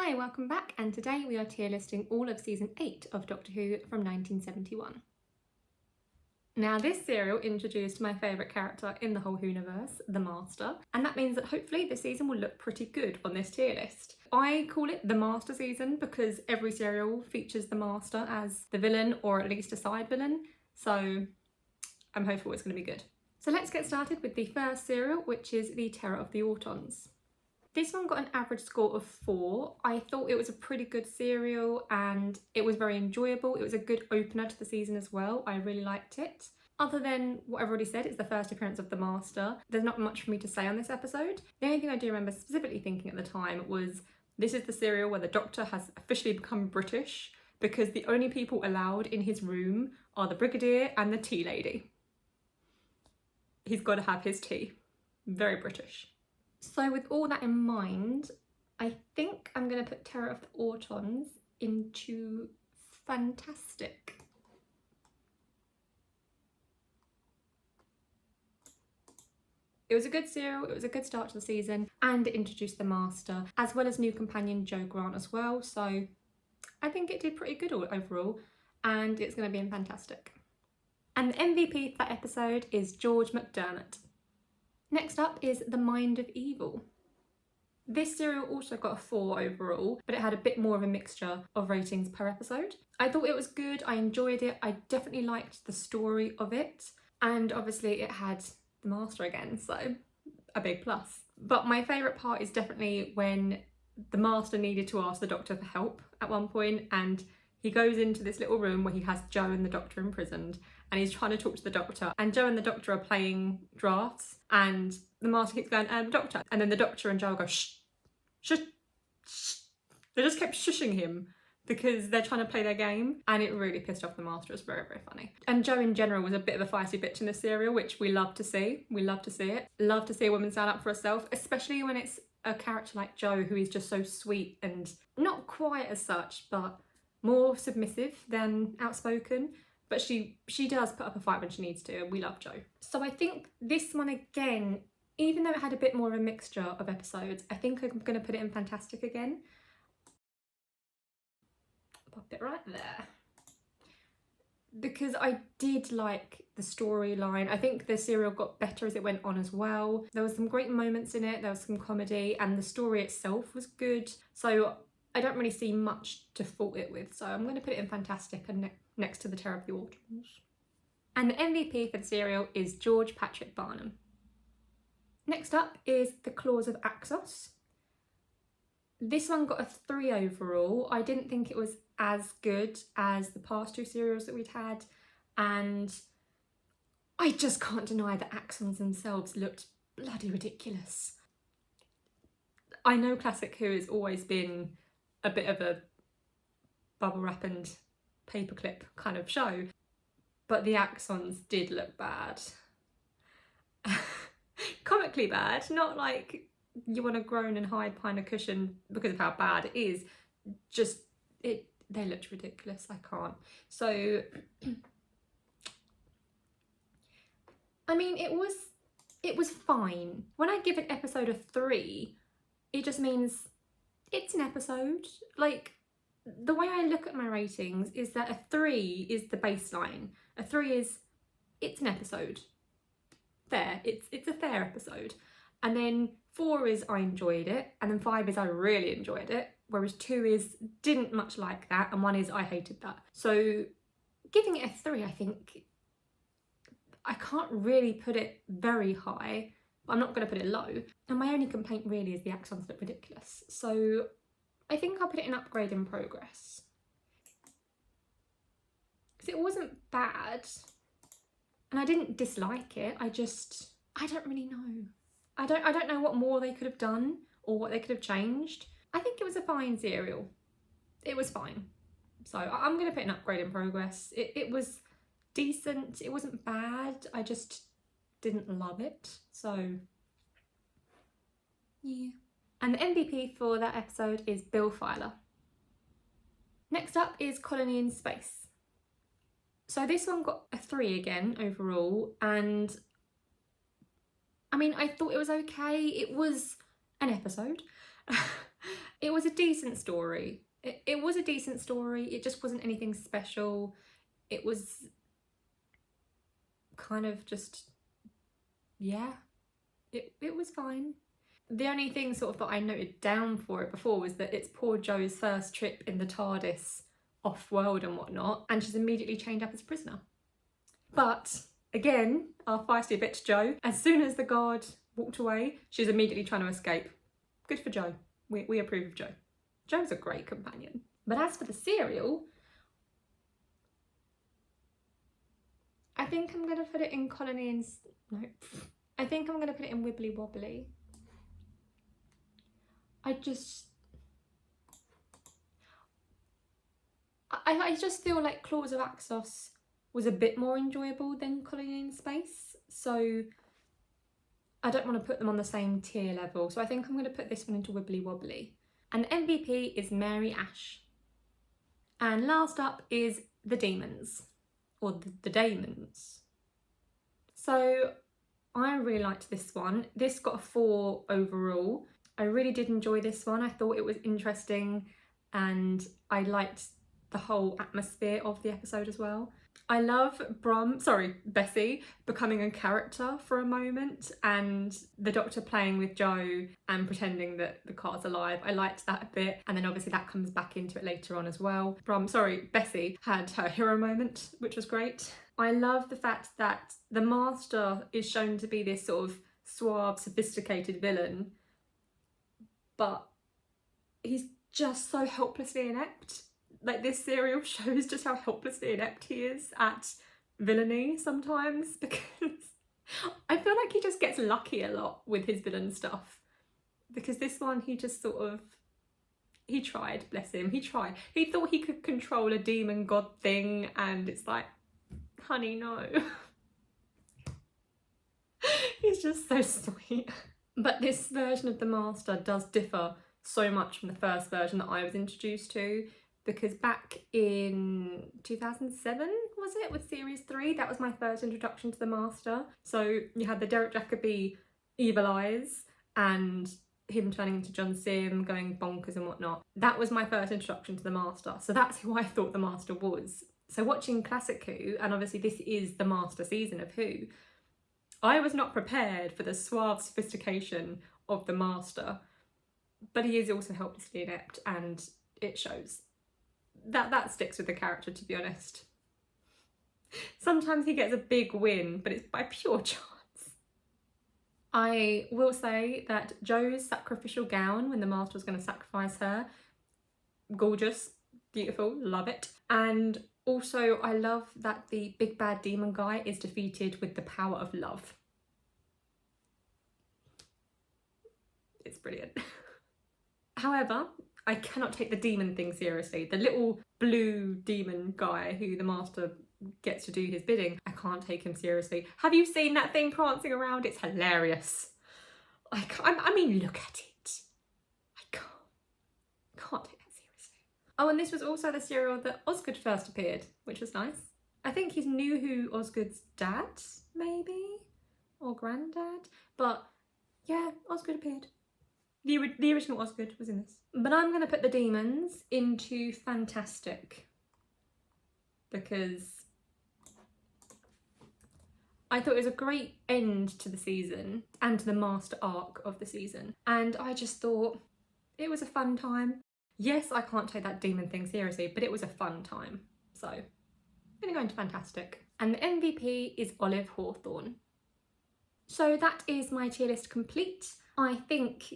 Hi, welcome back, and today we are tier listing all of season 8 of Doctor Who from 1971. Now, this serial introduced my favourite character in the whole Whoniverse, the Master, and that means that hopefully this season will look pretty good on this tier list. I call it the Master season because every serial features the Master as the villain, or at least a side villain, so I'm hopeful it's going to be good. So let's get started with the first serial, which is The Terror of the Autons. This one got an average score of 4. I thought it was a pretty good serial and it was very enjoyable. It was a good opener to the season as well. I really liked it. Other than what I've already said, it's the first appearance of the Master. There's not much for me to say on this episode. The only thing I do remember specifically thinking at the time was this is the serial where the Doctor has officially become British because the only people allowed in his room are the Brigadier and the tea lady. He's got to have his tea. Very British. So with all that in mind, I think I'm going to put Terror of the Autons into fantastic. It was a good serial, it was a good start to the season, and it introduced the Master, as well as new companion Jo Grant as well, so I think it did pretty good overall, and it's going to be in fantastic. And the MVP for that episode is George McDermott. Next up is The Mind of Evil. This serial also got a 4 overall, but it had a bit more of a mixture of ratings per episode. I thought it was good, I enjoyed it, I definitely liked the story of it, and obviously it had the Master again, so a big plus. But my favourite part is definitely when the Master needed to ask the Doctor for help at one point, and he goes into this little room where he has Jo and the Doctor imprisoned, and he's trying to talk to the Doctor, and Jo and the Doctor are playing drafts, and the Master keeps going, Doctor, and then the Doctor and Jo go, shh, shush, shh. They just kept shushing him because they're trying to play their game, and it really pissed off the Master. It was very, very funny. And Jo in general was a bit of a feisty bitch in this serial, which we love to see. We love to see it. Love to see a woman stand up for herself, especially when it's a character like Jo, who is just so sweet and not quite as such, but more submissive than outspoken. But she does put up a fight when she needs to, and we love Jo. So I think this one again, even though it had a bit more of a mixture of episodes, I think I'm going to put it in fantastic again. Pop it right there. Because I did like the storyline. I think the serial got better as it went on as well. There was some great moments in it, there was some comedy, and the story itself was good. So I don't really see much to fault it with. So I'm going to put it in fantastic and next to The Terror of the Autons. And the MVP for the serial is George Patrick Barnum. Next up is The Claws of Axos. This one got a 3 overall. I didn't think it was as good as the past 2 serials that we'd had, and I just can't deny that Axons themselves looked bloody ridiculous. I know Classic Who has always been a bit of a bubble wrap and paperclip kind of show, but the Axons did look bad. Comically bad, not like you want to groan and hide behind a cushion because of how bad it is. Just they looked ridiculous. I can't. So I mean, it was fine. When I give an episode a 3, it just means it's an episode. Like, the way I look at my ratings is that a 3 is the baseline. A 3 is it's an episode. Fair. It's a fair episode. And then 4 is I enjoyed it, and then 5 is I really enjoyed it, whereas 2 is didn't much like that, and 1 is I hated that. So giving it a 3, I think I can't really put it very high, but I'm not going to put it low. And my only complaint really is the Axons look ridiculous. So I think I'll put it in upgrade in progress. Because it wasn't bad, and I didn't dislike it, I don't really know. I don't know what more they could have done or what they could have changed. I think it was a fine serial. It was fine. So I'm going to put an upgrade in progress. It was decent. It wasn't bad. I just didn't love it. So yeah. And the MVP for that episode is Bill Filer. Next up is Colony in Space. So this one got a 3 again overall, and I mean, I thought it was okay. It was an episode. It was a decent story. It was a decent story. It just wasn't anything special. It was kind of just, yeah, it was fine. The only thing sort of that I noted down for it before was that it's poor Jo's first trip in the TARDIS off-world and whatnot, and she's immediately chained up as a prisoner. But again, our feisty bitch Jo, as soon as the guard walked away, she's immediately trying to escape. Good for Jo. We approve of Jo. Jo's a great companion. But as for the serial, I think I'm going to put it in Colony and... No. I think I'm going to put it in Wibbly Wobbly. I just feel like Claws of Axos was a bit more enjoyable than Colony in Space. So I don't want to put them on the same tier level. So I think I'm going to put this one into Wibbly Wobbly. And the MVP is Mary Ash. And last up is The Demons. Or the Daemons. So I really liked this one. This got a 4 overall. I really did enjoy this one. I thought it was interesting and I liked the whole atmosphere of the episode as well. I love Bessie becoming a character for a moment and the Doctor playing with Jo and pretending that the car's alive. I liked that a bit, and then obviously that comes back into it later on as well. Bessie had her hero moment, which was great. I love the fact that the Master is shown to be this sort of suave, sophisticated villain, but he's just so helplessly inept. Like, this serial shows just how helplessly inept he is at villainy sometimes, because I feel like he just gets lucky a lot with his villain stuff. Because this one, he just sort of, he tried, bless him, he tried. He thought he could control a demon god thing, and it's like, honey, no. He's just so sweet. But this version of the Master does differ so much from the first version that I was introduced to, because back in 2007, was it, with series 3, that was my first introduction to the Master. So you had the Derek Jacobi evil eyes and him turning into John Sim, going bonkers and whatnot. That was my first introduction to the Master. So that's who I thought the Master was. So watching Classic Who, and obviously this is the Master season of Who, I was not prepared for the suave sophistication of the Master, but he is also helplessly inept, and it shows. That sticks with the character, to be honest. Sometimes he gets a big win, but it's by pure chance. I will say that Jo's sacrificial gown when the Master was going to sacrifice her, gorgeous, beautiful, love it. And also I love that the big bad demon guy is defeated with the power of love. It's brilliant. However, I cannot take the demon thing seriously. The little blue demon guy who the Master gets to do his bidding, I can't take him seriously. Have you seen that thing prancing around? It's hilarious. I mean, look at it. I can't take that seriously. Oh, and this was also the serial that Osgood first appeared, which was nice. I think he knew who Osgood's dad, maybe? Or granddad? But yeah, Osgood appeared. The original Osgood was in this. But I'm going to put the demons into fantastic, because I thought it was a great end to the season and to the Master arc of the season. And I just thought it was a fun time. Yes, I can't take that demon thing seriously, but it was a fun time. So I'm going to go into fantastic. And the MVP is Olive Hawthorne. So that is my tier list complete. I think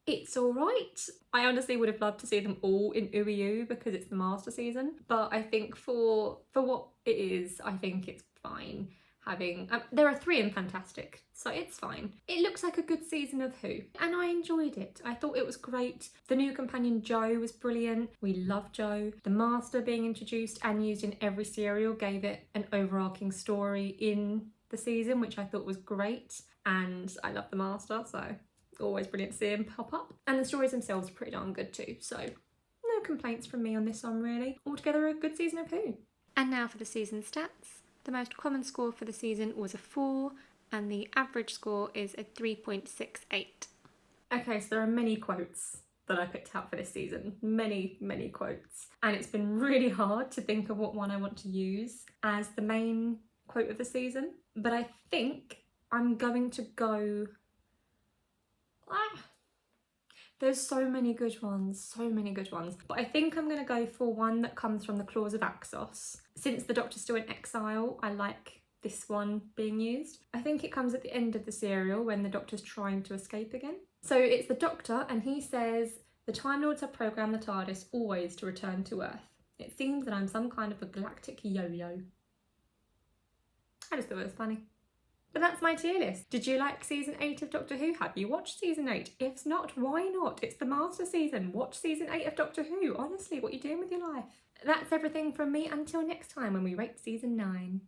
it's all right. I honestly would have loved to see them all in UEU because it's the Master season, but I think for what it is, I think it's fine. There are 3 in Fantastic, so it's fine. It looks like a good season of Who, and I enjoyed it. I thought it was great. The new companion Jo was brilliant. We love Jo. The Master being introduced and used in every serial gave it an overarching story in the season, which I thought was great, and I love the Master, so always brilliant to see him pop up. And the stories themselves are pretty darn good too, so no complaints from me on this one really. Altogether a good season of Who. And now for the season stats. The most common score for the season was a 4 and the average score is a 3.68. Okay, so there are many quotes that I picked out for this season. Many, many quotes. And it's been really hard to think of what one I want to use as the main quote of the season. But I think I'm going to go... There's so many good ones, so many good ones. But I think I'm going to go for one that comes from the Claws of Axos. Since the Doctor's still in exile, I like this one being used. I think it comes at the end of the serial when the Doctor's trying to escape again. So it's the Doctor, and he says, "The Time Lords have programmed the TARDIS always to return to Earth. It seems that I'm some kind of a galactic yo-yo." I just thought it was funny. But that's my tier list. Did you like season 8 of Doctor Who? Have you watched season 8? If not, why not? It's the master season. Watch season 8 of Doctor Who. Honestly, what are you doing with your life? That's everything from me until next time when we rate season 9.